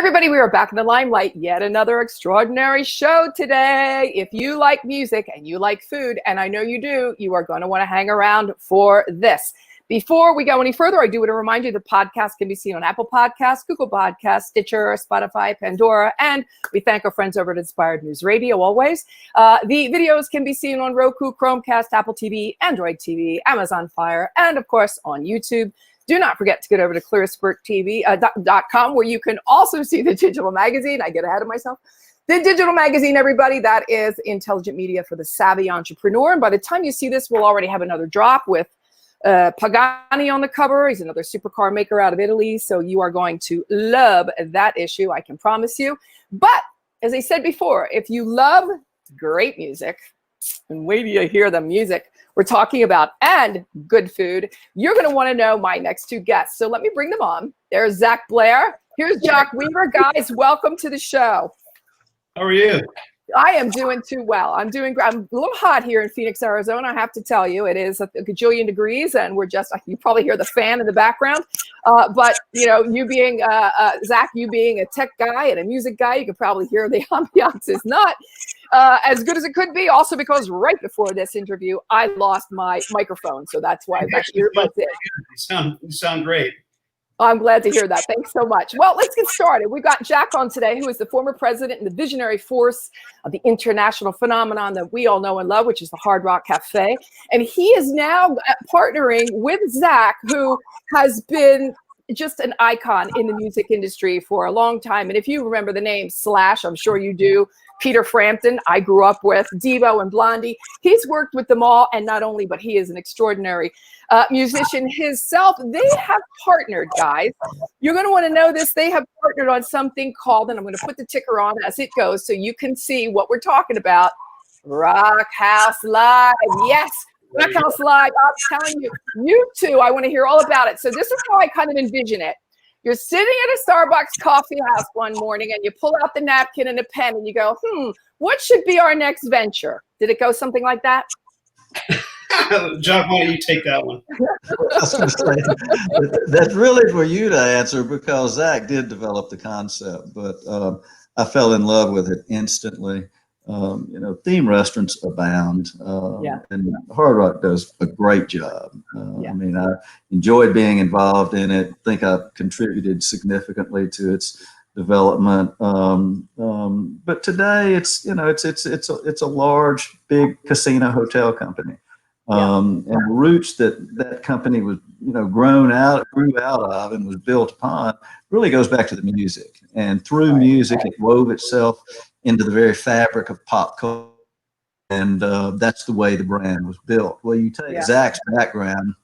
everybody, we are back in the limelight. Yet another extraordinary show today. If you like music and you like food, and I know you do, you are going to want to hang around for this. Before we go any further, I do want to remind you the podcast can be seen on Apple Podcasts, Google Podcasts, Stitcher, Spotify, Pandora, and we thank our friends over at Inspired News Radio always. The videos can be seen on Roku, Chromecast, Apple TV, Android TV, Amazon Fire, and of course on YouTube. Do not forget to get over to ClarissaBurtTV.com where you can also see the digital magazine. I get ahead of myself. The digital magazine, everybody, that is intelligent media for the savvy entrepreneur. And by the time you see this, we'll already have another drop with Pagani on the cover. He's another supercar maker out of Italy. So you are going to love that issue, I can promise you. But as I said before, if you love great music, and wait till you hear the music we're talking about and good food, you're going to want to know my next two guests. So let me bring them on. There's Zach Bair. Here's Jock Weaver. Guys, welcome to the show. How are you? I am doing too well. I'm a little hot here in Phoenix, Arizona. I have to tell you, it is a gajillion degrees, and we're just, you probably hear the fan in the background. But you know, you being Zach, you being a tech guy and a music guy, you can probably hear the ambiance is not as good as it could be. Also, because right before this interview, I lost my microphone, so that's why I got earbuds in. You sound great. I'm glad to hear that. Thanks so much. Well, let's get started. We've got Jack on today, who is the former president and the visionary force of the international phenomenon that we all know and love, which is the Hard Rock Cafe. And he is now partnering with Zach, who has been just an icon in the music industry for a long time. And if you remember the name Slash, I'm sure you do, Peter Frampton, I grew up with, Devo and Blondie. He's worked with them all, and not only, but he is an extraordinary musician himself. They have partnered, guys. You're going to want to know this. They have partnered on something called, and I'm going to put the ticker on as it goes so you can see what we're talking about, Rock House Live. Yes, Rock House Live. I'm telling you, you two, I want to hear all about it. So this is how I kind of envision it. You're sitting at a Starbucks coffee house one morning and you pull out the napkin and a pen and you go, what should be our next venture? Did it go something like that? Jock, why don't you take that one? I was going to say, that's really for you to answer because Zach did develop the concept, but I fell in love with it instantly. You know, theme restaurants abound, and Hard Rock does a great job. I mean, I enjoyed being involved in it. I think I've contributed significantly to its development. But today, it's a large, big casino hotel company, and the roots that company was grew out of and was built upon really goes back to the music, and through music, it wove itself into the very fabric of pop culture, and that's the way the brand was built. Well, you take Zach's background.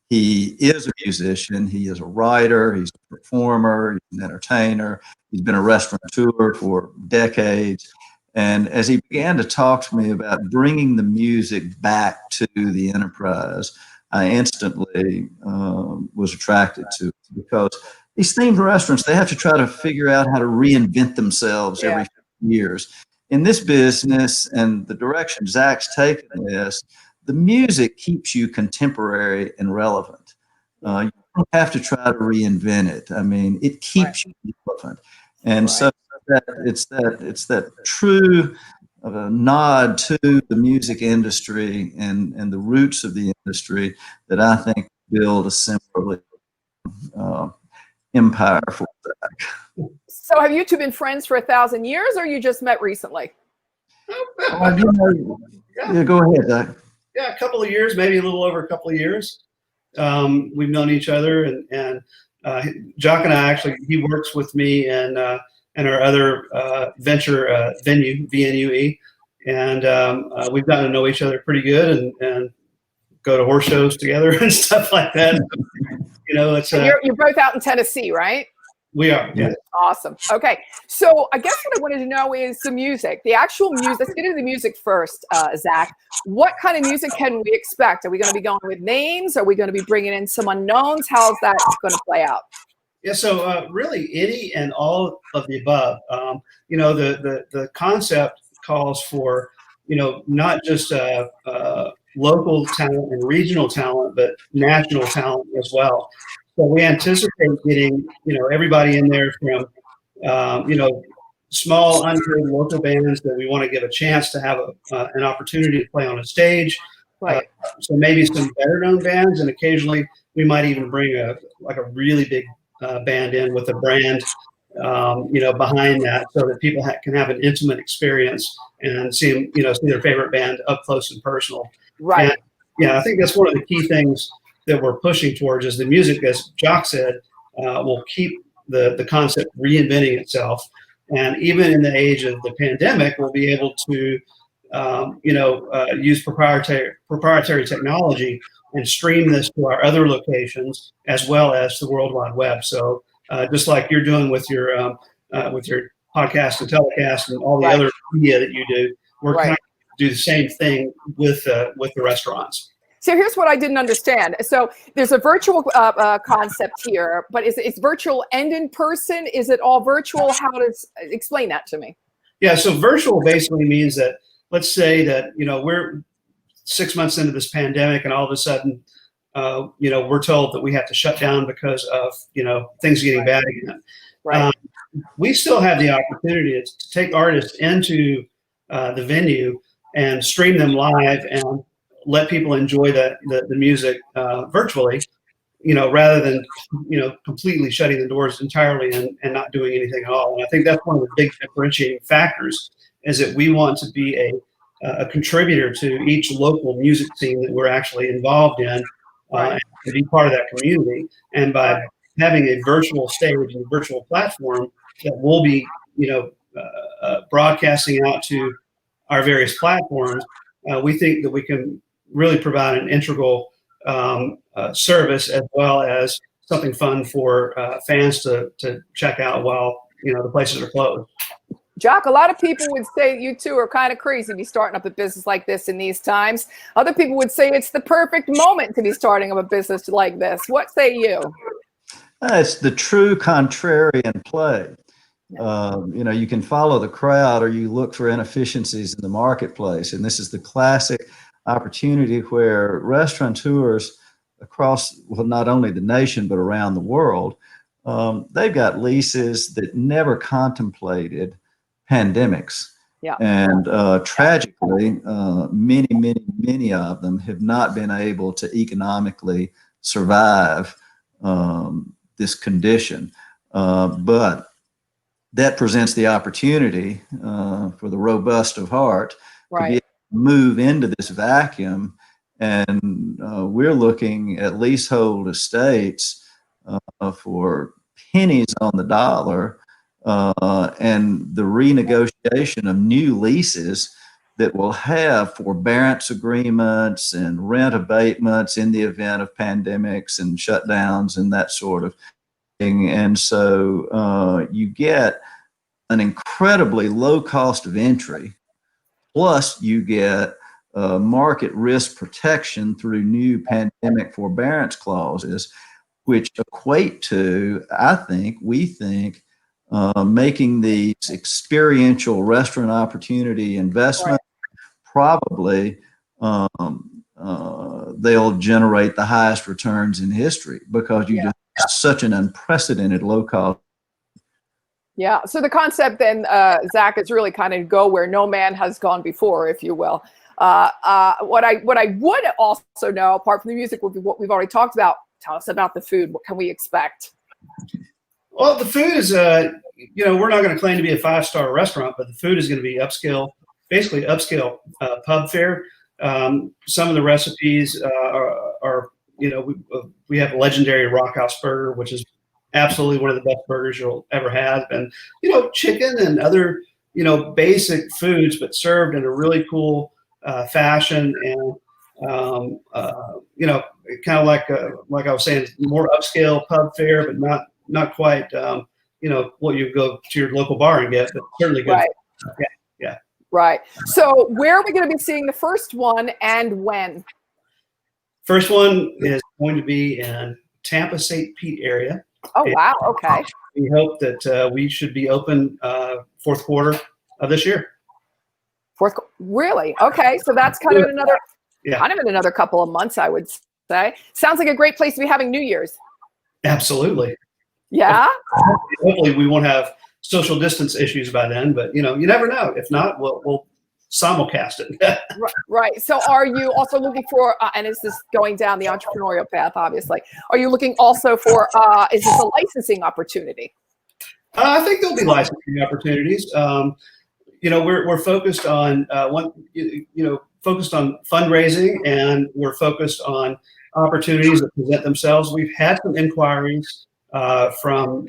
He is a musician. He is a writer. He's a performer. He's an entertainer. He's been a restaurateur for decades. And as he began to talk to me about bringing the music back to the enterprise, I instantly was attracted to it because these themed restaurants, they have to try to figure out how to reinvent themselves every few years. In this business and the direction Zach's taken this, the music keeps you contemporary and relevant. You don't have to try to reinvent it. I mean, it keeps you relevant. And so it's that true nod to the music industry and the roots of the industry that I think build a similarly empire for Zach. So have you two been friends for 1,000 years, or you just met recently? Go ahead, Zach. Yeah, a couple of years, maybe a little over a couple of years. We've known each other, and Jock and I actually, he works with me and our other venture, VNUE, and we've gotten to know each other pretty good, and go to horse shows together and stuff like that. It's you're both out in Tennessee, right? We are. Yeah. Awesome. Okay. So I guess what I wanted to know is the music, the actual music. Let's get into the music first, Zach. What kind of music can we expect? Are we going to be going with names? Are we going to be bringing in some unknowns? How's that going to play out? Yeah. So really any and all of the above. The concept calls for, not just local talent and regional talent, but national talent as well. So we anticipate getting, everybody in there from, small, unheard local bands that we want to give a chance to have an opportunity to play on a stage. Right. So maybe some better known bands, and occasionally we might even bring a really big band in with a brand, behind that, so that people can have an intimate experience and see their favorite band up close and personal. Right. And, yeah, I think that's one of the key things that we're pushing towards is the music, as Jock said, will keep the concept reinventing itself. And even in the age of the pandemic, we'll be able to, use proprietary technology and stream this to our other locations as well as the World Wide Web. So just like you're doing with your podcast and telecast and all the Right. other media that you do, we're Right. kind of do the same thing with the restaurants. So here's what I didn't understand. So there's a virtual concept here, but is virtual and in person? Is it all virtual? Explain that to me? Yeah, so virtual basically means that, let's say that, we're 6 months into this pandemic and all of a sudden, we're told that we have to shut down because of, things getting bad again. Right. We still have the opportunity to take artists into the venue and stream them live and let people enjoy the music virtually, rather than, completely shutting the doors entirely and not doing anything at all. And I think that's one of the big differentiating factors, is that we want to be a contributor to each local music scene that we're actually involved in, Right. to be part of that community. And by having a virtual stage and a virtual platform that we'll be, broadcasting out to our various platforms, we think that we can really provide an integral service, as well as something fun for fans to check out while the places are closed. Jock, a lot of people would say you two are kind of crazy to be starting up a business like this in these times. Other people would say it's the perfect moment to be starting up a business like this. What say you? It's the true contrarian play. You can follow the crowd or you look for inefficiencies in the marketplace. And this is the classic opportunity where restaurateurs across, well, not only the nation, but around the world, they've got leases that never contemplated pandemics. Yeah. And tragically, many of them have not been able to economically survive this condition. But that presents the opportunity for the robust of heart to be able to move into this vacuum. And we're looking at leasehold estates for pennies on the dollar, and the renegotiation of new leases that will have forbearance agreements and rent abatements in the event of pandemics and shutdowns and that sort of thing. And so you get an incredibly low cost of entry, plus you get market risk protection through new pandemic forbearance clauses, which equate to, we think, making these experiential restaurant opportunity investments. Probably they'll generate the highest returns in history, because you just have such an unprecedented low cost. Yeah. So the concept then, Zach, is really kind of go where no man has gone before, if you will. What I would also know, apart from the music, would be what we've already talked about. Tell us about the food. What can we expect? Well, the food is, we're not going to claim to be a 5-star restaurant, but the food is going to be basically upscale pub fare. Some of the recipes are we have a legendary Rock House burger, which is absolutely one of the best burgers you'll ever have. And, chicken and other, basic foods, but served in a really cool fashion. And, kind of like I was saying, more upscale pub fare, but not quite, what you go to your local bar and get, but certainly good. Right. Yeah. Right. So where are we going to be seeing the first one and when? First one is going to be in Tampa, St. Pete area. Oh, wow. Okay. We hope that we should be open fourth quarter of this year. Really? Okay. So that's kind of in another couple of months, I would say. Sounds like a great place to be having New Year's. Absolutely. Yeah. Hopefully we won't have social distance issues by then, but you never know. If not, we'll simulcast it. Right. So are you also looking for, and is this going down the entrepreneurial path, obviously, are you looking also for, is this a licensing opportunity? I think there'll be licensing opportunities. We're focused on focused on fundraising, and we're focused on opportunities that present themselves. We've had some inquiries from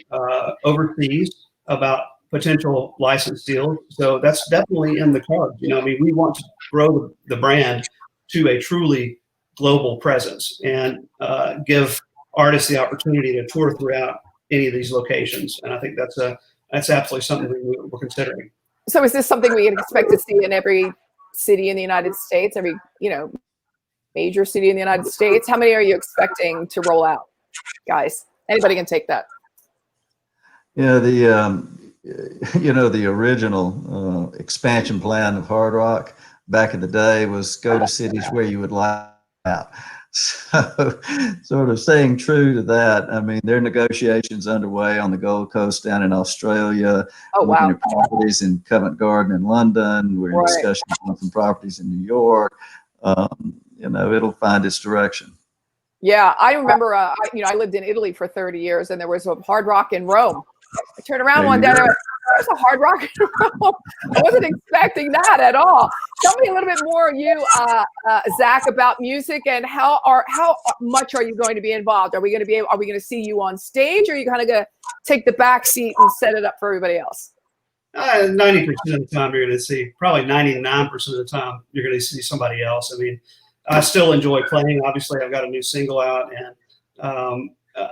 overseas about potential license deals, so that's definitely in the cards. We want to grow the brand to a truly global presence and give artists the opportunity to tour throughout any of these locations. And I think that's absolutely something we're considering. So is this something we can expect to see in every city in the United States, every, major city in the United States? How many are you expecting to roll out, guys? Anybody can take that. Yeah, the original expansion plan of Hard Rock back in the day was go to cities where you would like out. So sort of staying true to that. I mean, there are negotiations underway on the Gold Coast down in Australia. Oh, wow. Looking at properties in Covent Garden in London. We're in discussions on some properties in New York. It'll find its direction. Yeah, I remember, I lived in Italy for 30 years, and there was a Hard Rock in Rome. I turned around one day and I went, there's a Hard Rock in Rome. I wasn't expecting that at all. Tell me a little bit more, Zach, about music, and how much are you going to be involved? Are we going to see you on stage, or are you kind of going to take the back seat and set it up for everybody else? 90% of the time you're going to see, probably 99% of the time you're going to see somebody else. I mean, I still enjoy playing. Obviously, I've got a new single out, and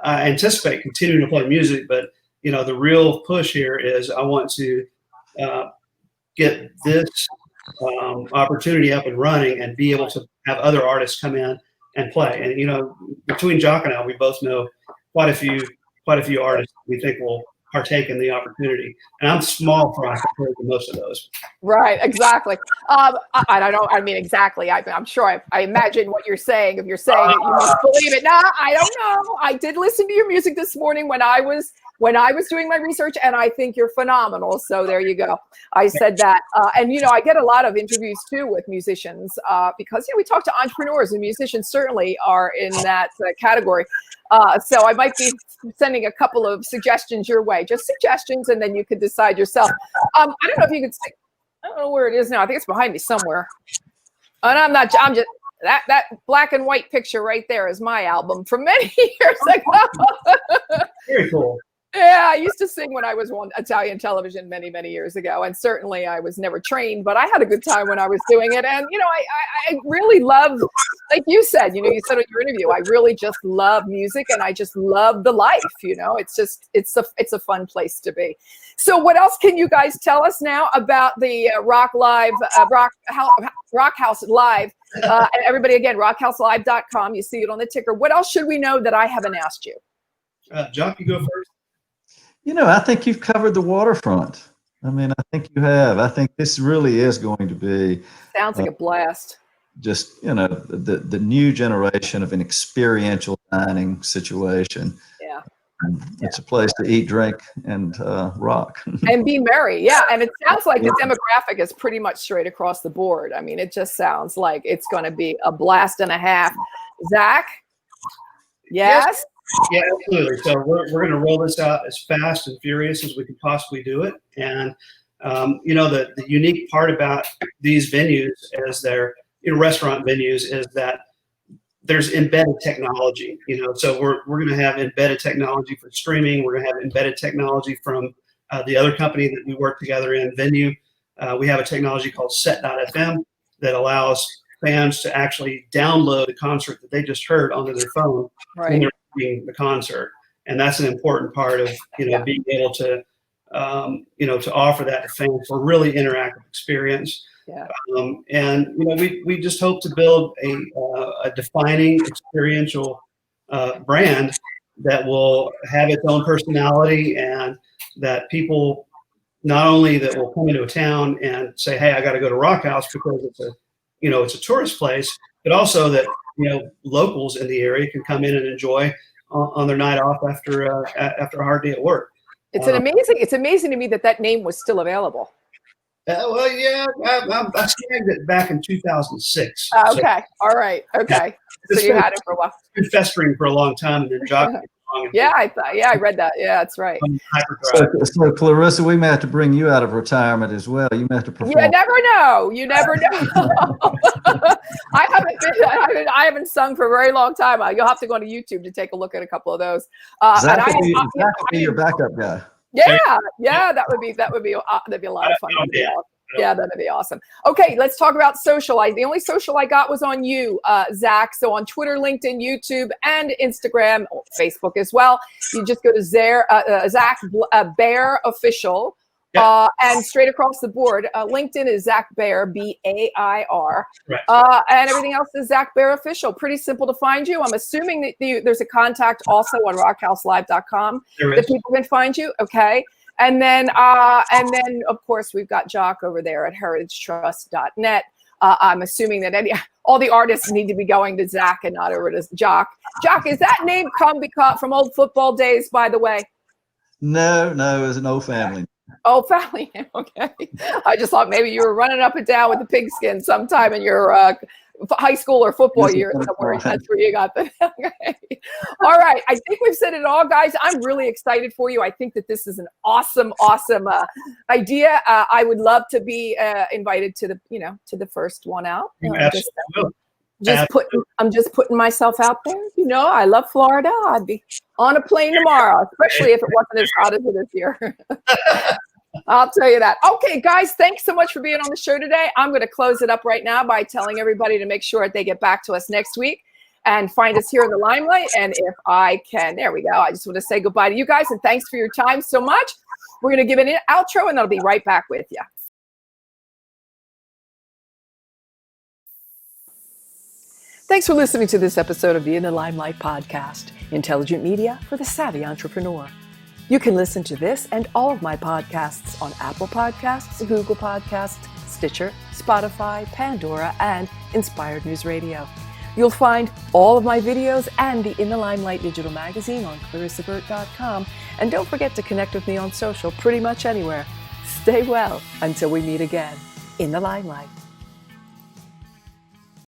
I anticipate continuing to play music. But the real push here is I want to get this opportunity up and running, and be able to have other artists come in and play. And between Jock and I, we both know quite a few artists we think will partake in the opportunity, and I'm small fry compared to most of those. Right, exactly. I don't know. I mean, exactly. I'm sure. I imagine what you're saying. If you're saying it, you must believe it. No, I don't know. I did listen to your music this morning when I was doing my research, and I think you're phenomenal. So there you go. I said that, and I get a lot of interviews too with musicians because we talk to entrepreneurs, and musicians certainly are in that category. So I might be sending a couple of suggestions your way, just suggestions, and then you could decide yourself. I don't know if you could see, I don't know where it is now. I think it's behind me somewhere. And I'm just, that black and white picture right there is my album from many years ago. Very cool. Yeah, I used to sing when I was on Italian television many, many years ago. And certainly I was never trained, but I had a good time when I was doing it. And, I really love, like you said, you said in your interview, I really just love music, and I just love the life, it's a fun place to be. So what else can you guys tell us now about the Rock House Live? And everybody, again, rockhouselive.com. You see it on the ticker. What else should we know that I haven't asked you? Jock, you go first. I think you've covered the waterfront. I mean, I think you have. I think this really is going to be. Sounds like a blast. Just, the new generation of an experiential dining situation. Yeah. It's a place to eat, drink, and rock. And be merry. Yeah. And it sounds like the demographic is pretty much straight across the board. I mean, it just sounds like it's going to be a blast and a half. Zach? Yes? Yeah, absolutely. So we're going to roll this out as fast and furious as we can possibly do it. And, the unique part about these venues, as they're restaurant venues, is that there's embedded technology. So we're going to have embedded technology for streaming. We're going to have embedded technology from the other company that we work together in, VNUE. We have a technology called Set.fm that allows fans to actually download a concert that they just heard onto their phone when they're watching the concert. And that's an important part of being able to to offer that to fans for a really interactive experience. Yeah. We just hope to build a defining experiential brand that will have its own personality, and that people not only that will come into a town and say, hey, I got to go to Rock House because it's a tourist place, but also that locals in the area can come in and enjoy on their night off after a hard day at work. It's amazing to me that name was still available. Well, yeah, I snagged it back in 2006. Okay, all right, okay. So you had it for a while. It's been festering for a long time, and then Jock. Yeah, I read that. Yeah, that's right. So Clarissa, we may have to bring you out of retirement as well. You may have to perform. You never know. You never know. I haven't sung for a very long time. You'll have to go on to YouTube to take a look at a couple of those. Zach will be your backup guy. Yeah, that'd be a lot of fun. Yeah, that'd be awesome. Okay, let's talk about social. The only social I got was on you, Zach. So on Twitter, LinkedIn, YouTube, and Instagram, Facebook as well. You just go to Zach Bair Official. And straight across the board, LinkedIn is Zach Bair, Bair, and everything else is Zach Bair Official. Pretty simple to find you. I'm assuming that there's a contact also on rockhouselive.com that people can find you. Okay. And then of course we've got Jock over there at heritagetrust.net. I'm assuming that all the artists need to be going to Zach and not over to Jock. Jock, is that name come from old football days, by the way? No, it's an old family. Oh, family. Okay. I just thought maybe you were running up and down with the pigskin sometime in your high school or football year somewhere. That's where you got that. Okay. All right. I think we've said it all, guys. I'm really excited for you. I think that this is an awesome idea. I would love to be invited to the first one out. I'm just putting myself out there. I love Florida. I'd be on a plane tomorrow, especially if it wasn't as hot as it is here. I'll tell you that. Okay, guys, thanks so much for being on the show today. I'm going to close it up right now by telling everybody to make sure they get back to us next week and find us here in the Limelight. And if I can, there we go. I just want to say goodbye to you guys and thanks for your time so much. We're going to give an outro and I'll be right back with you. Thanks for listening to this episode of the In the Limelight podcast, intelligent media for the savvy entrepreneur. You can listen to this and all of my podcasts on Apple Podcasts, Google Podcasts, Stitcher, Spotify, Pandora, and Inspired News Radio. You'll find all of my videos and the In the Limelight digital magazine on ClarissaBurt.com. And don't forget to connect with me on social pretty much anywhere. Stay well until we meet again in the Limelight.